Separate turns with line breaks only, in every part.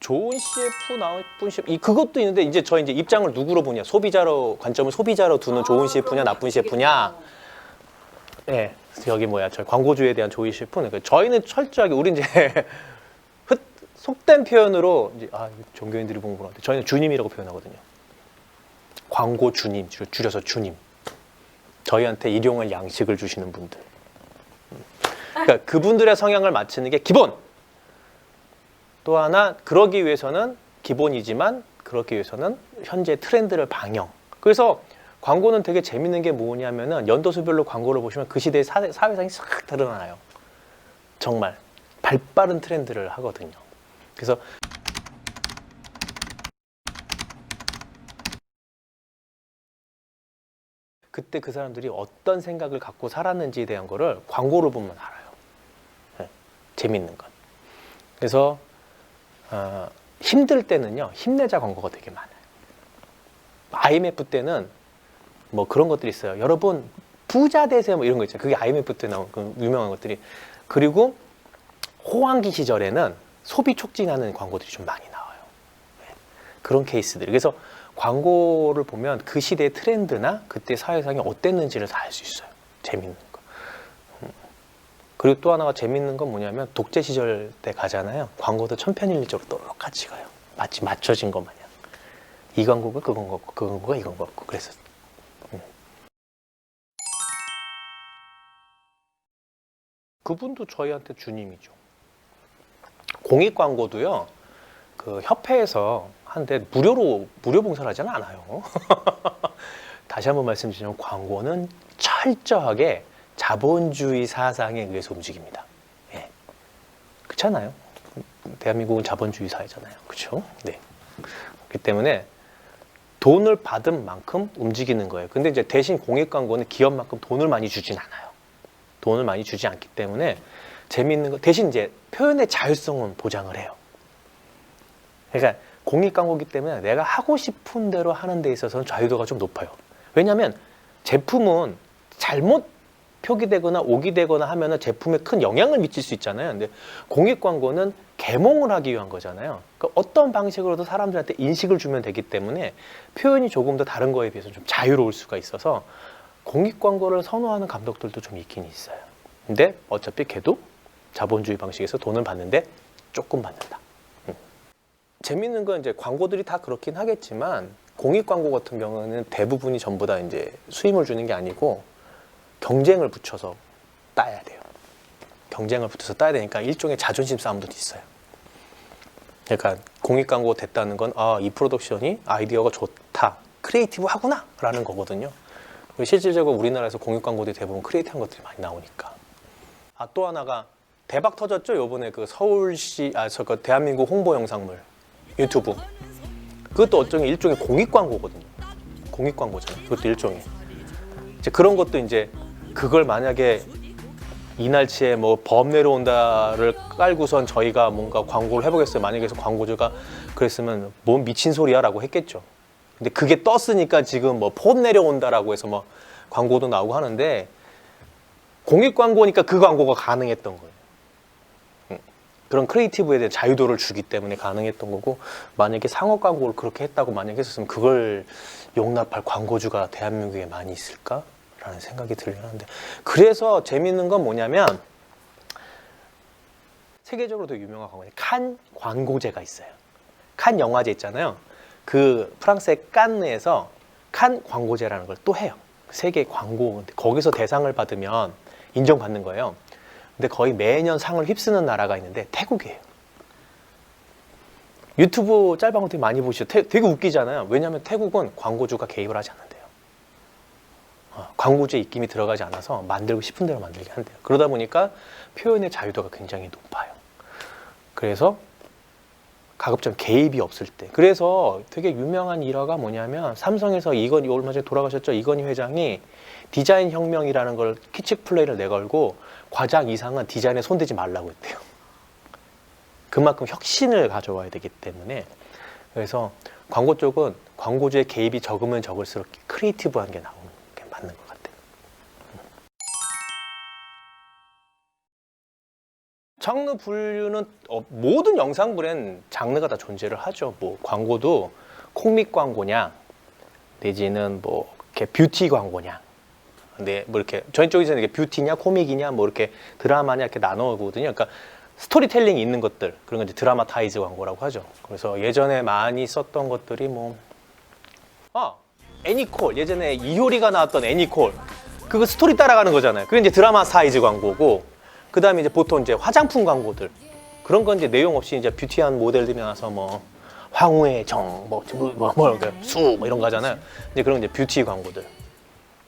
좋은 CF 나쁜 CF 그것도 있는데 이제 저 이제 입장을 누구로 보냐 소비자로 관점을 소비자로 두는 좋은 CF냐 나쁜 CF냐 네 여기 뭐야 저희 광고주에 대한 좋은 CF는 저희는 철저하게 우리 이제 속된 표현으로 이제 종교인들이 보는 거라는데 저희는 주님이라고 표현하거든요. 광고 주님 줄여서 주님 저희한테 일용할 양식을 주시는 분들 그러니까 그분들의 성향을 맞추는 게 기본 또 하나 그러기 위해서는 기본이지만 그러기 위해서는 현재 트렌드를 방영 그래서 광고는 되게 재밌는 게 뭐냐면은 연도수별로 광고를 보시면 그 시대의 사회상이 싹 드러나요. 정말 발빠른 트렌드를 하거든요. 그래서 그때 그 사람들이 어떤 생각을 갖고 살았는지에 대한 거를 광고를 보면 알아요. 네, 재밌는 건. 그래서 힘들 때는요 힘내자 광고가 되게 많아요. IMF 때는 뭐 그런 것들이 있어요. 여러분 부자 되세요 뭐 이런 거 있잖아요. 그게 IMF 때 나온 그 유명한 것들이. 그리고 호황기 시절에는 소비 촉진하는 광고들이 좀 많이 나와요. 네, 그런 케이스들. 그래서 광고를 보면 그 시대의 트렌드나 그때 사회상이 어땠는지를 다 알 수 있어요. 재밌는 거. 그리고 또 하나가 재밌는 건 뭐냐면 독재 시절 때 가잖아요. 광고도 천편일률적으로 똑같이 가요. 마치 맞춰진 것 마냥. 이 광고가 그 광고 같고 그 광고가 이 광고 같고 그래서 그분도 저희한테 주님이죠. 공익 광고도요. 그 협회에서 한데 무료 봉사를 하지는 않아요. 다시 한번 말씀드리면 광고는 철저하게 자본주의 사상에 의해서 움직입니다. 예. 그렇잖아요. 대한민국은 자본주의 사회잖아요. 그렇죠? 네. 그렇기 때문에 돈을 받은 만큼 움직이는 거예요. 근데 이제 대신 공익 광고는 기업만큼 돈을 많이 주진 않아요. 돈을 많이 주지 않기 때문에 재미있는 거 대신 이제 표현의 자율성은 보장을 해요. 그러니까 공익 광고이기 때문에 내가 하고 싶은 대로 하는 데 있어서는 자유도가 좀 높아요. 왜냐하면 제품은 잘못 표기되거나 오기되거나 하면은 제품에 큰 영향을 미칠 수 있잖아요. 근데 공익 광고는 계몽을 하기 위한 거잖아요. 그러니까 어떤 방식으로도 사람들한테 인식을 주면 되기 때문에 표현이 조금 더 다른 거에 비해서 좀 자유로울 수가 있어서 공익 광고를 선호하는 감독들도 좀 있긴 있어요. 근데 어차피 걔도 자본주의 방식에서 돈을 받는데 조금 받는다. 재밌는 건 이제 광고들이 다 그렇긴 하겠지만 공익 광고 같은 경우는 대부분이 전부 다 이제 수임을 주는 게 아니고 경쟁을 붙여서 따야 돼요. 경쟁을 붙여서 따야 되니까 일종의 자존심 싸움도 있어요. 그러니까 공익 광고 됐다는 건 이 프로덕션이 아이디어가 좋다, 크리에이티브하구나 라는 거거든요. 실질적으로 우리나라에서 공익 광고들이 대부분 크리에이티브한 것들이 많이 나오니까. 또 하나가 대박 터졌죠. 요번에 그 서울시 그 대한민국 홍보 영상물 유튜브. 그것도 일종의 공익 광고거든요. 공익 광고잖아요. 그것도 일종의. 이제 그런 것도 이제 그걸 만약에 이날치에 뭐 범 내려온다를 깔고선 저희가 뭔가 광고를 해보겠어요. 만약에 광고주가 그랬으면 뭔 미친 소리야라고 했겠죠. 근데 그게 떴으니까 지금 뭐 범 내려온다라고 해서 뭐 광고도 나오고 하는데 공익 광고니까 그 광고가 가능했던 거예요. 그런 크리에이티브에 대한 자유도를 주기 때문에 가능했던 거고 만약에 상업 광고를 그렇게 했다고 만약에 했었으면 그걸 용납할 광고주가 대한민국에 많이 있을까? 라는 생각이 들긴 하는데 그래서 재밌는 건 뭐냐면 세계적으로 되게 유명한 광고에 칸 광고제가 있어요. 칸 영화제 있잖아요. 그 프랑스의 칸느에서 칸 광고제라는 걸 또 해요. 세계 광고 거기서 대상을 받으면 인정받는 거예요. 근데 거의 매년 상을 휩쓰는 나라가 있는데 태국이에요. 유튜브 짤방을 되게 많이 보시죠. 되게 웃기잖아요. 왜냐하면 태국은 광고주가 개입을 하지 않는데요. 광고주의 입김이 들어가지 않아서 만들고 싶은 대로 만들게 한대요. 그러다 보니까 표현의 자유도가 굉장히 높아요. 그래서 가급적 개입이 없을 때. 그래서 되게 유명한 일화가 뭐냐면 삼성에서 얼마 전에 돌아가셨죠. 이건희 회장이 디자인 혁명이라는 걸 키치플레이를 내걸고 과장 이상은 디자인에 손대지 말라고 했대요. 그만큼 혁신을 가져와야 되기 때문에 그래서 광고 쪽은 광고주의 개입이 적으면 적을수록 크리에이티브한 게 나오는 게 맞는 것 같아요. 장르 분류는 모든 영상물엔 장르가 다 존재를 하죠. 뭐 광고도 코믹 광고냐, 내지는 뭐 이렇게 뷰티 광고냐. 근데 뭐 이렇게 저희 쪽에서는 이게 뷰티냐, 코믹이냐, 뭐 이렇게 드라마냐 이렇게 나눠거든요. 그러니까 스토리텔링이 있는 것들 그런 건 이제 드라마타이즈 광고라고 하죠. 그래서 예전에 많이 썼던 것들이 뭐 애니콜 예전에 이효리가 나왔던 애니콜 그거 스토리 따라가는 거잖아요. 그게 이제 드라마타이즈 광고고 그 다음에 이제 보통 이제 화장품 광고들 그런 건 이제 내용 없이 이제 뷰티한 모델들이 나와서 뭐 황후의 정, 수 이런 거 하잖아요. 이제 그런 이제 뷰티 광고들.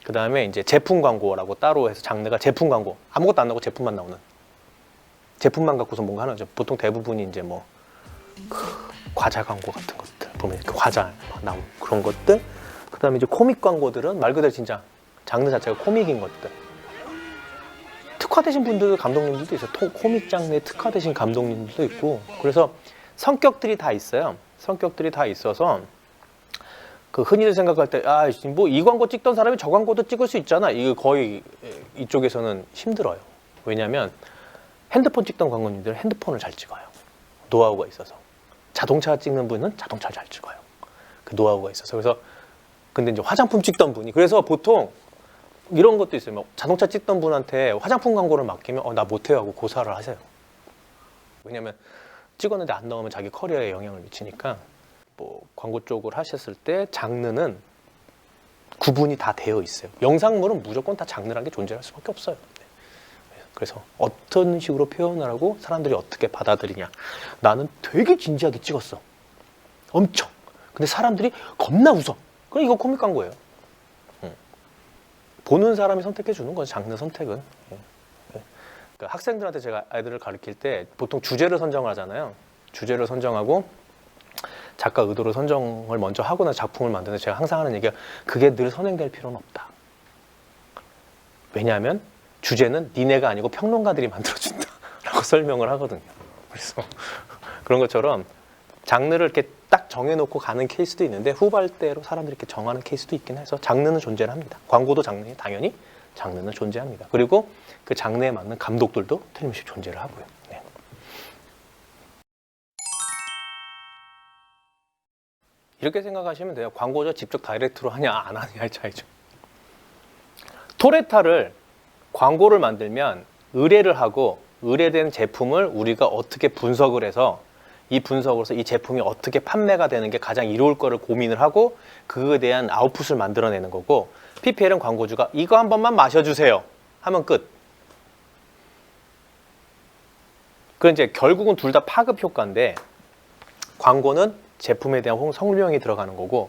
그 다음에 이제 제품 광고라고 따로 해서 장르가 제품 광고 아무것도 안 나오고 제품만 나오는 제품만 갖고서 뭔가 하는 거죠. 보통 대부분이 이제 뭐 과자 광고 같은 것들 보면 이렇게 과자 나오는 그런 것들. 그 다음에 이제 코믹 광고들은 말 그대로 진짜 장르 자체가 코믹인 것들. 특화되신 분들 감독님들도 있어요. 코믹 장르에 특화되신 감독님들도 있고 그래서 성격들이 다 있어요. 성격들이 다 있어서 그 흔히들 생각할 때 뭐 이 광고 찍던 사람이 저 광고도 찍을 수 있잖아. 이거 거의 이쪽에서는 힘들어요. 왜냐하면 핸드폰 찍던 광고님들은 핸드폰을 잘 찍어요. 노하우가 있어서. 자동차 찍는 분은 자동차를 잘 찍어요. 그 노하우가 있어서. 그래서 근데 이제 화장품 찍던 분이 그래서 보통 이런 것도 있어요. 뭐 자동차 찍던 분한테 화장품 광고를 맡기면 나 못해요 하고 고사를 하세요. 왜냐면 찍었는데 안 나오면 자기 커리어에 영향을 미치니까 뭐 광고 쪽을 하셨을 때 장르는 구분이 다 되어 있어요. 영상물은 무조건 다 장르라는 게 존재할 수밖에 없어요. 그래서 어떤 식으로 표현을 하고 사람들이 어떻게 받아들이냐. 나는 되게 진지하게 찍었어. 엄청. 근데 사람들이 겁나 웃어. 그럼 이거 코믹 광고예요. 보는 사람이 선택해 주는 거죠. 장르 선택은. 그러니까 학생들한테 제가 아이들을 가르칠 때 보통 주제를 선정을 하잖아요. 주제를 선정하고 작가 의도로 선정을 먼저 하고 나서 작품을 만드는데 제가 항상 하는 얘기가 그게 늘 선행될 필요는 없다. 왜냐하면 주제는 니네가 아니고 평론가들이 만들어준다 라고 설명을 하거든요. 그래서 그런 것처럼 장르를 이렇게 딱 정해놓고 가는 케이스도 있는데 후발대로 사람들이 이렇게 정하는 케이스도 있긴 해서 장르는 존재를 합니다. 광고도 장르에 당연히 장르는 존재합니다. 그리고 그 장르에 맞는 감독들도 틀림없이 존재를 하고요. 네. 이렇게 생각하시면 돼요. 광고주 직접 다이렉트로 하냐 안 하냐의 차이죠. 토레타를 광고를 만들면 의뢰를 하고 의뢰된 제품을 우리가 어떻게 분석을 해서 이 분석으로서 이 제품이 어떻게 판매가 되는 게 가장 이로울 거를 고민을 하고 그거에 대한 아웃풋을 만들어내는 거고 PPL은 광고주가 이거 한 번만 마셔주세요 하면 끝. 그럼 이제 결국은 둘 다 파급 효과인데 광고는 제품에 대한 설명이 들어가는 거고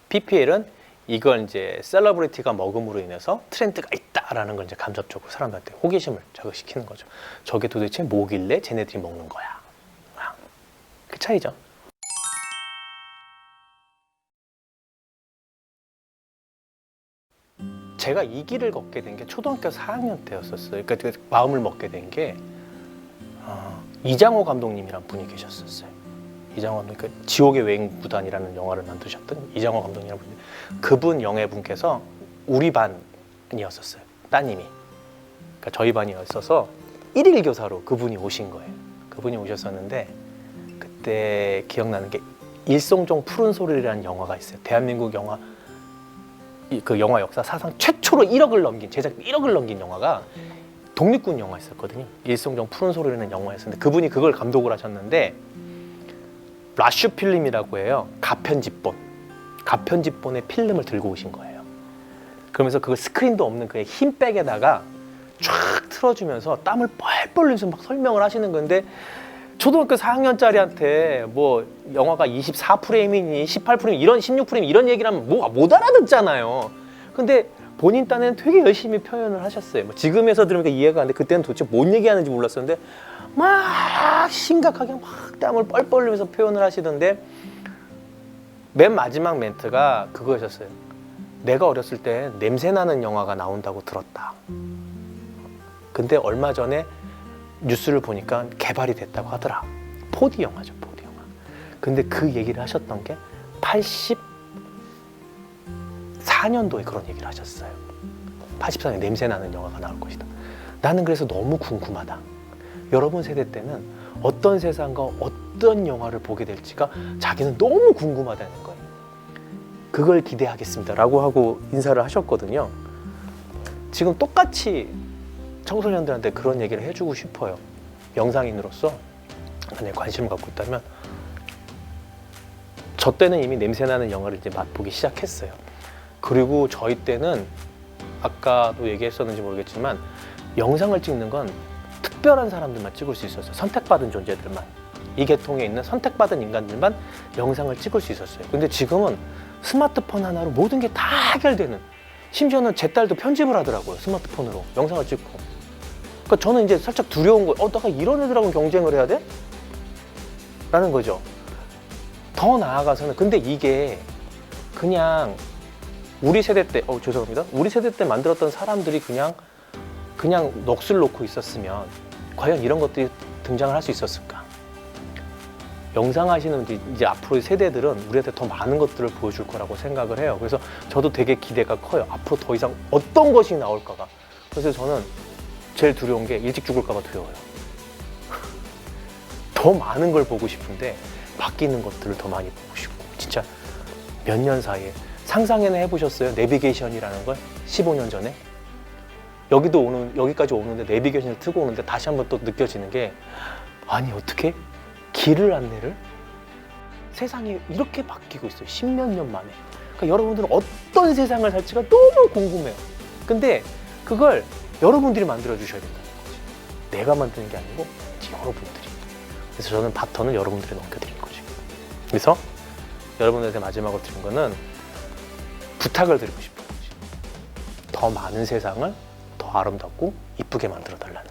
PPL은 이걸 이제 셀러브리티가 먹음으로 인해서 트렌드가 있다라는 걸 이제 간접적으로 사람들한테 호기심을 자극시키는 거죠. 저게 도대체 뭐길래 쟤네들이 먹는 거야. 그 차이죠. 제가 이 길을 걷게 된 게 초등학교 4학년 때였었어요. 그러니까 마음을 먹게 된 게 이장호 감독님이란 분이 계셨었어요. 이장호 감독님, 그러니까 지옥의 외행구단이라는 영화를 만드셨던 이장호 감독님이란 분이 그분 영애분께서 우리 반이었었어요. 따님이. 그러니까 저희 반이었어서 1일 교사로 그분이 오신 거예요. 그분이 오셨었는데 그때 기억나는 게 일송종 푸른 소리라는 영화가 있어요. 대한민국 영화 그 영화 역사 사상 최초로 1억을 넘긴 제작비 1억을 넘긴 영화가 독립군 영화였었거든요. 일송종 푸른 소리라는 영화였었는데 그분이 그걸 감독을 하셨는데 라슈 필름이라고 해요. 가편집본의 필름을 들고 오신 거예요. 그러면서 그걸 스크린도 없는 그 흰백에다가 쫙 틀어주면서 땀을 뻘뻘 흘리면서 막 설명을 하시는 건데 초등학교 4학년짜리한테 뭐 영화가 24프레임이니 18프레임 이런 16프레임 이런 얘기를 하면 뭐 못 알아듣잖아요. 근데 본인 딴에는 되게 열심히 표현을 하셨어요. 뭐 지금에서 들으니까 이해가 안 돼. 그때는 도대체 뭔 얘기하는지 몰랐었는데 막 심각하게 막 땀을 뻘뻘 흘리면서 표현을 하시던데 맨 마지막 멘트가 그거였었어요. 내가 어렸을 때 냄새나는 영화가 나온다고 들었다. 근데 얼마 전에 뉴스를 보니까 개발이 됐다고 하더라. 4D 영화죠, 4D 영화. 근데 그 얘기를 하셨던 게 84년도에 그런 얘기를 하셨어요. 84년에 냄새 나는 영화가 나올 것이다. 나는 그래서 너무 궁금하다. 여러분 세대 때는 어떤 세상과 어떤 영화를 보게 될지가 자기는 너무 궁금하다는 거예요. 그걸 기대하겠습니다 라고 하고 인사를 하셨거든요. 지금 똑같이 청소년들한테 그런 얘기를 해주고 싶어요. 영상인으로서 만약에 관심을 갖고 있다면 저 때는 이미 냄새나는 영화를 이제 맛보기 시작했어요. 그리고 저희 때는 아까도 얘기했었는지 모르겠지만 영상을 찍는 건 특별한 사람들만 찍을 수 있었어요. 선택받은 존재들만. 이 계통에 있는 선택받은 인간들만 영상을 찍을 수 있었어요. 근데 지금은 스마트폰 하나로 모든 게 다 해결되는, 심지어는 제 딸도 편집을 하더라고요. 스마트폰으로 영상을 찍고. 그러니까 저는 이제 살짝 두려운 거예요. 내가 이런 애들하고 경쟁을 해야 돼? 라는 거죠. 더 나아가서는 근데 이게 그냥 우리 세대 때 죄송합니다. 우리 세대 때 만들었던 사람들이 그냥 넋을 놓고 있었으면 과연 이런 것들이 등장을 할 수 있었을까? 영상 하시는 이제 앞으로의 세대들은 우리한테 더 많은 것들을 보여줄 거라고 생각을 해요. 그래서 저도 되게 기대가 커요. 앞으로 더 이상 어떤 것이 나올까가. 그래서 저는 제일 두려운 게 일찍 죽을까 봐 두려워요. 더 많은 걸 보고 싶은데 바뀌는 것들을 더 많이 보고 싶고, 진짜 몇 년 사이에 상상이나 해보셨어요? 내비게이션이라는 걸 15년 전에 여기까지 오는데 내비게이션을 트고 오는데 다시 한번 또 느껴지는 게, 아니 어떻게 길을 안내를, 세상이 이렇게 바뀌고 있어요. 10몇 년 만에. 그러니까 여러분들은 어떤 세상을 살지가 너무 궁금해요. 근데 그걸 여러분들이 만들어 주셔야 된다는 거지. 내가 만드는 게 아니고 여러분들이. 그래서 저는 바톤을 여러분들이 넘겨드린 거지. 그래서 여러분들한테 마지막으로 드린 거는 부탁을 드리고 싶은 거지. 더 많은 세상을 더 아름답고 이쁘게 만들어 달라는.